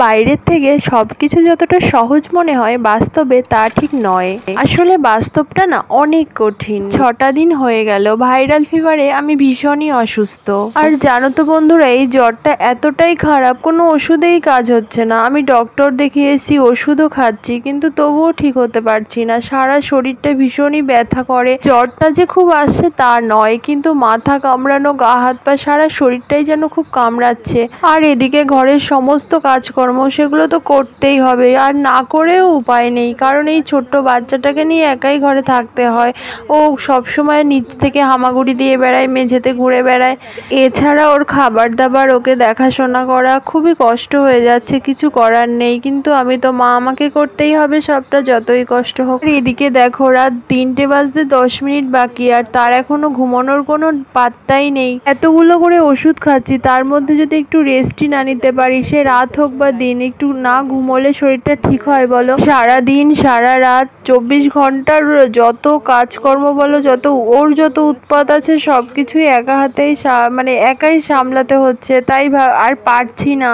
বাইরের থেকে সবকিছু যতটা সহজ মনে হয় বাস্তবে তা ঠিক নয়। আসলে বাস্তবটা না অনেক কঠিন। 6টা দিন হয়ে গেল ভাইরাল ফিভারে আমি ভীষণই অসুস্থ। আর জানো তো বন্ধুরা, এই জ্বরটা এতটাই খারাপ, কোনো ওষুধেই কাজ হচ্ছে না। আমি ডক্টর দেখিয়েছি, ওষুধও খাচ্ছি, কিন্তু তবুও ঠিক হতে পারছি না। সারা শরীরটা ভীষণই ব্যথা করে। জ্বরটা যে খুব আসছে তা নয়, কিন্তু মাথা কামড়ানো, গা হাত পা সারা শরীরটাই যেন খুব কামড়াচ্ছে। আর এদিকে ঘরের সমস্ত কাজকর্ম সেগুলো তো করতেই হবে, আর না করেও উপায় নেই, কারণ এই ছোট্ট বাচ্চাটাকে নিয়ে একাই ঘরে থাকতে হয়। ও সবসময় নিচ থেকে হামাগুড়ি দিয়ে বেড়ায়, মেঝেতে ঘুরে বেড়ায়। এছাড়া ওর খাবার দাবার, ওকে দেখাশোনা করা খুবই কষ্ট হয়ে যাচ্ছে। কিছু করার নেই, কিন্তু আমি তো মা, আমাকে করতেই হবে সবটা, যতই কষ্ট হোক। এদিকে দেখো রাত 3টে বাজতে 10 মিনিট বাকি, আর তার এখনো ঘুমানোর কোনো পাত্তাই নেই। এতগুলো করে ওষুধ খাচ্ছি, তার মধ্যে যদি একটু রেস্টই না নিতে পারি, সে রাত হোক বা দিন, একটু না ঘুমোলে শরীরটা ঠিক হয় বলো? সারা দিন সারা রাত 24 ঘন্টার যত কাজকর্ম বলো, ওর যত উৎপাত আছে সব কিছুই একা হাতেই একাই সামলাতে হচ্ছে। তাই আর পারছি না,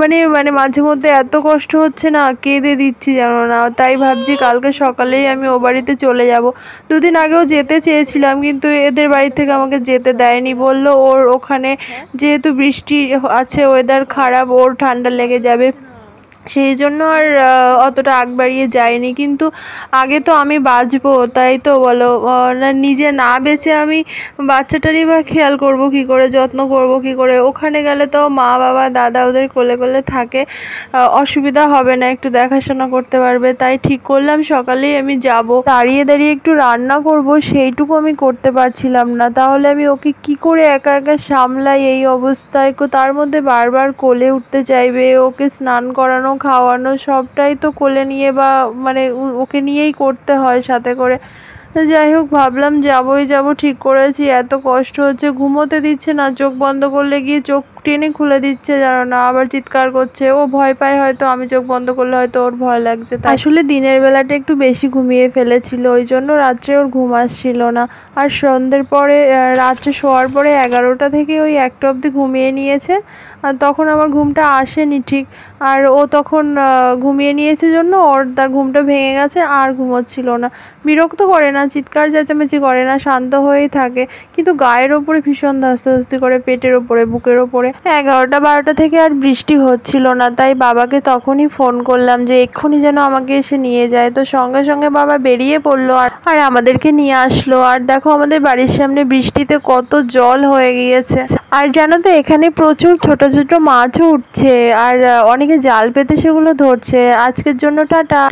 মানে মাঝে মধ্যে এত কষ্ট হচ্ছে না, কেঁদে দিচ্ছি জানো না। তাই ভাবছি কালকে সকালেই আমি ও বাড়িতে চলে যাব। 2 দিন আগেও যেতে চেয়েছিলাম, কিন্তু এদের বাড়ি থেকে আমাকে যেতে দেয়নি। বলল ওর ওখানে যেহেতু বৃষ্টি আছে, ওয়েদার খারাপ, ওর ঠান্ডা লেগে যাবে, সেই জন্য আর অতটা আগ বাড়িয়ে যায়নি। কিন্তু আগে তো আমি বাঁচবো, তাই তো বলো। নিজে না বেঁচে আমি বাচ্চাটারই বা খেয়াল করব কি করে, যত্ন করব কি করে? ওখানে গেলে তো মা বাবা দাদা ওদের কোলে কোলে থাকে, অসুবিধা হবে না, একটু দেখাশোনা করতে পারবে। তাই ঠিক করলাম সকালেই আমি যাব। দাঁড়িয়ে দাঁড়িয়ে একটু রান্না করব, সেইটুকু আমি করতে পারছিলাম না। তাহলে আমি ওকে কি করে একা একা সামলাই এই অবস্থায়? তার মধ্যে বারবার কোলে উঠতে চাইবে, ওকে স্নান করানো, খাওয়ানো সবটাই তো কোলে নিয়ে বা ওকে নিয়েই করতে হয় সাথে করে। যাই হোক, ভাবলাম যাবই যাব, ঠিক করেছি। এত কষ্ট হচ্ছে, ঘুমোতে দিচ্ছে না, চোখ বন্ধ করলে গিয়ে চোখ টেনে খুলে দিচ্ছে জানো না, আবার চিৎকার করছে। ও ভয় পায় হয়তো, আমি চোখ বন্ধ করলে হয়তো ওর ভয় লাগছে। আসলে দিনের বেলাটা একটু বেশি ঘুমিয়ে ফেলেছিল, ওই জন্য রাত্রে ওর ঘুম আসছিল না। আর সন্ধ্যের পরে, রাত্রে শোয়ার পরে 11টা থেকে ওই 1টা অবধি ঘুমিয়ে নিয়েছে। আর তখন আমার ঘুমটা আসেনি ঠিক, আর ও তখন ঘুমিয়ে নিয়েছে জন্য তার ঘুমটা ভেঙে গেছে, আর ঘুমোচ্ছিল না। বিরক্ত করে না, চিৎকার চেঁচামেচি করে না, শান্ত হয়েই থাকে, কিন্তু গায়ের ওপরে ভীষণ ধস্তাধস্তি করে, পেটের ওপরে, বুকের ওপরে। 11টা 12টা থেকে আর বৃষ্টি হচ্ছিল না, তাই বাবাকে তখনই ফোন করলাম যে এক্ষুনি যেন আমাকে এসে নিয়ে যায়। তো সঙ্গে সঙ্গে বাবা বেরিয়ে পড়লো আর আমাদেরকে নিয়ে আসলো। আর দেখো আমাদের বাড়ির সামনে বৃষ্টিতে কত জল হয়ে গিয়েছে। আর জানো তো, এখানে প্রচুর ছোট ছোট মাছও উঠছে, আর অনেকে জাল পেতে সেগুলো ধরছে। আজকের জন্য টাটা।